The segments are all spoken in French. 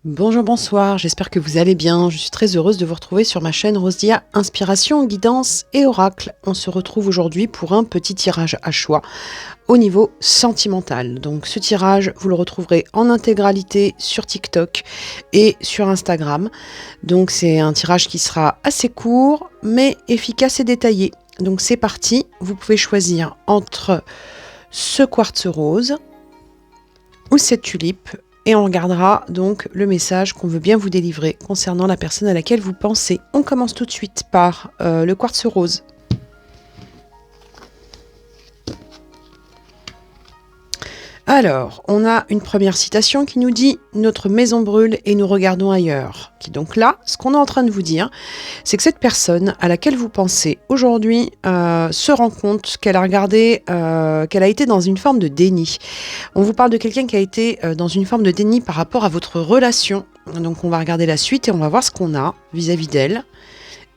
Bonjour, bonsoir, j'espère que vous allez bien. Je suis très heureuse de vous retrouver sur ma chaîne Rosdia Inspiration, Guidance et Oracle. On se retrouve aujourd'hui pour un petit tirage à choix au niveau sentimental. Donc ce tirage, vous le retrouverez en intégralité sur TikTok et sur Instagram. Donc c'est un tirage qui sera assez court mais efficace et détaillé. Donc c'est parti, vous pouvez choisir entre ce quartz rose ou cette tulipe. Et on regardera donc le message qu'on veut bien vous délivrer concernant la personne à laquelle vous pensez. On commence tout de suite par le quartz rose. Alors, on a une première citation qui nous dit « Notre maison brûle et nous regardons ailleurs ». Donc là, ce qu'on est en train de vous dire, c'est que cette personne à laquelle vous pensez aujourd'hui se rend compte qu'elle a regardé, qu'elle a été dans une forme de déni. On vous parle de quelqu'un qui a été dans une forme de déni par rapport à votre relation. Donc on va regarder la suite et on va voir ce qu'on a vis-à-vis d'elle.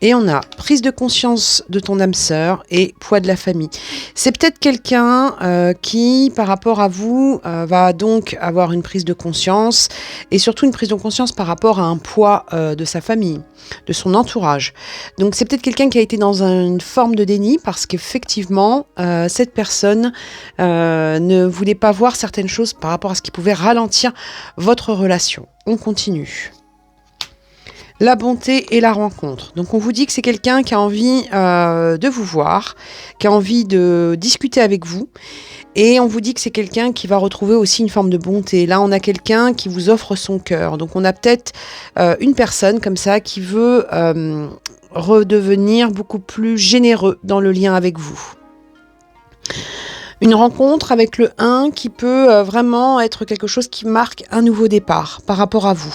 Et on a prise de conscience de ton âme sœur et poids de la famille. C'est peut-être quelqu'un qui, par rapport à vous, va donc avoir une prise de conscience et surtout une prise de conscience par rapport à un poids de sa famille, de son entourage. Donc c'est peut-être quelqu'un qui a été dans une forme de déni parce qu'effectivement, cette personne ne voulait pas voir certaines choses par rapport à ce qui pouvait ralentir votre relation. On continue. La bonté et la rencontre. Donc on vous dit que c'est quelqu'un qui a envie de vous voir, qui a envie de discuter avec vous. Et on vous dit que c'est quelqu'un qui va retrouver aussi une forme de bonté. Là, on a quelqu'un qui vous offre son cœur. Donc on a peut-être une personne comme ça qui veut redevenir beaucoup plus généreux dans le lien avec vous. Une rencontre avec le 1 qui peut vraiment être quelque chose qui marque un nouveau départ par rapport à vous.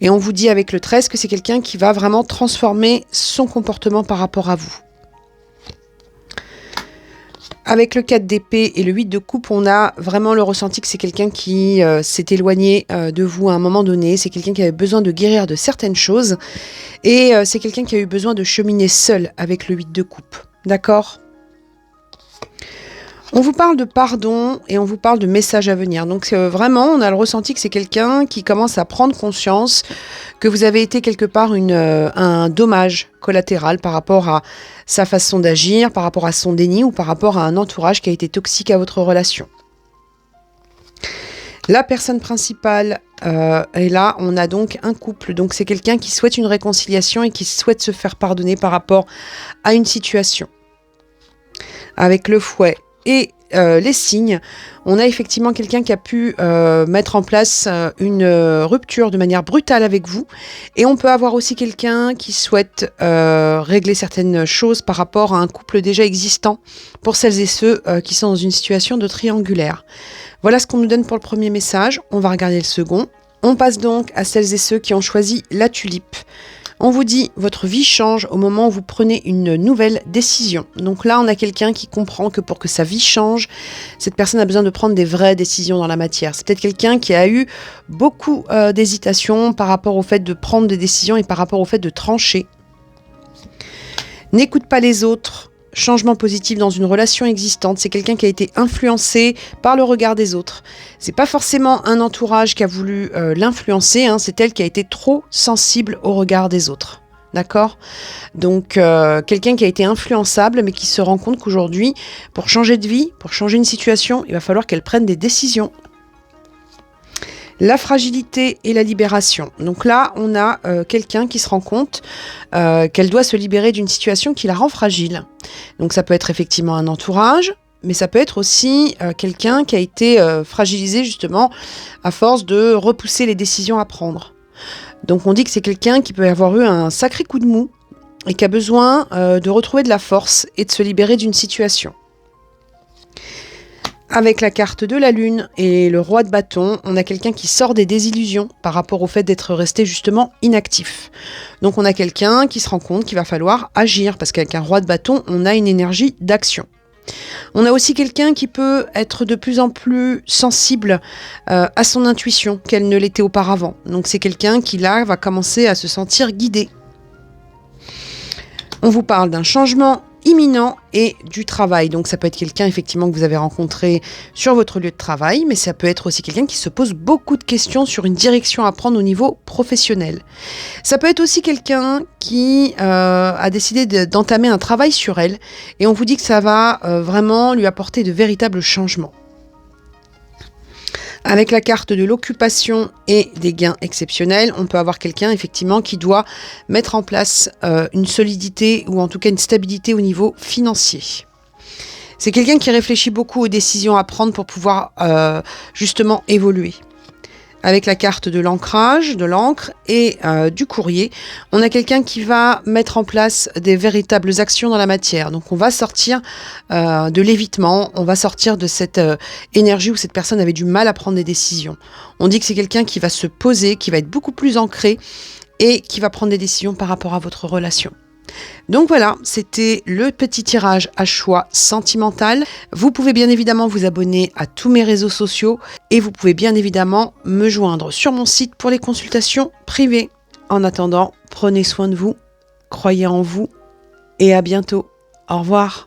Et on vous dit avec le 13 que c'est quelqu'un qui va vraiment transformer son comportement par rapport à vous. Avec le 4 d'épée et le 8 de coupe, on a vraiment le ressenti que c'est quelqu'un qui s'est éloigné de vous à un moment donné. C'est quelqu'un qui avait besoin de guérir de certaines choses. Et c'est quelqu'un qui a eu besoin de cheminer seul avec le 8 de coupe. D'accord ? On vous parle de pardon et on vous parle de messages à venir. Donc vraiment, on a le ressenti que c'est quelqu'un qui commence à prendre conscience que vous avez été quelque part un dommage collatéral par rapport à sa façon d'agir, par rapport à son déni ou par rapport à un entourage qui a été toxique à votre relation. La personne principale, et là, on a donc un couple. Donc c'est quelqu'un qui souhaite une réconciliation et qui souhaite se faire pardonner par rapport à une situation. Avec le fouet et les signes, on a effectivement quelqu'un qui a pu mettre en place une rupture de manière brutale avec vous. Et on peut avoir aussi quelqu'un qui souhaite régler certaines choses par rapport à un couple déjà existant pour celles et ceux qui sont dans une situation de triangulaire. Voilà ce qu'on nous donne pour le premier message. On va regarder le second. On passe donc à celles et ceux qui ont choisi la tulipe. On vous dit, votre vie change au moment où vous prenez une nouvelle décision. Donc là, on a quelqu'un qui comprend que pour que sa vie change, cette personne a besoin de prendre des vraies décisions dans la matière. C'est peut-être quelqu'un qui a eu beaucoup d'hésitation par rapport au fait de prendre des décisions et par rapport au fait de trancher. N'écoute pas les autres. Changement positif dans une relation existante, c'est quelqu'un qui a été influencé par le regard des autres. C'est pas forcément un entourage qui a voulu l'influencer, c'est elle qui a été trop sensible au regard des autres. D'accord ? Donc quelqu'un qui a été influençable mais qui se rend compte qu'aujourd'hui, pour changer de vie, pour changer une situation, il va falloir qu'elle prenne des décisions. La fragilité et la libération. Donc là, on a quelqu'un qui se rend compte qu'elle doit se libérer d'une situation qui la rend fragile. Donc ça peut être effectivement un entourage, mais ça peut être aussi quelqu'un qui a été fragilisé justement à force de repousser les décisions à prendre. Donc on dit que c'est quelqu'un qui peut avoir eu un sacré coup de mou et qui a besoin de retrouver de la force et de se libérer d'une situation. Avec la carte de la lune et le roi de bâton, on a quelqu'un qui sort des désillusions par rapport au fait d'être resté justement inactif. Donc on a quelqu'un qui se rend compte qu'il va falloir agir parce qu'avec un roi de bâton, on a une énergie d'action. On a aussi quelqu'un qui peut être de plus en plus sensible à son intuition qu'elle ne l'était auparavant. Donc c'est quelqu'un qui là va commencer à se sentir guidé. On vous parle d'un changement imminent et du travail. Donc ça peut être quelqu'un effectivement que vous avez rencontré sur votre lieu de travail, mais ça peut être aussi quelqu'un qui se pose beaucoup de questions sur une direction à prendre au niveau professionnel. Ça peut être aussi quelqu'un qui a décidé d'entamer un travail sur elle et on vous dit que ça va vraiment lui apporter de véritables changements. Avec la carte de l'occupation et des gains exceptionnels, on peut avoir quelqu'un effectivement qui doit mettre en place une solidité ou en tout cas une stabilité au niveau financier. C'est quelqu'un qui réfléchit beaucoup aux décisions à prendre pour pouvoir justement évoluer. Avec la carte de l'ancrage, de l'encre et du courrier, on a quelqu'un qui va mettre en place des véritables actions dans la matière. Donc on va sortir de l'évitement, on va sortir de cette énergie où cette personne avait du mal à prendre des décisions. On dit que c'est quelqu'un qui va se poser, qui va être beaucoup plus ancré et qui va prendre des décisions par rapport à votre relation. Donc voilà, c'était le petit tirage à choix sentimental. Vous pouvez bien évidemment vous abonner à tous mes réseaux sociaux et vous pouvez bien évidemment me joindre sur mon site pour les consultations privées. En attendant, prenez soin de vous, croyez en vous et à bientôt. Au revoir.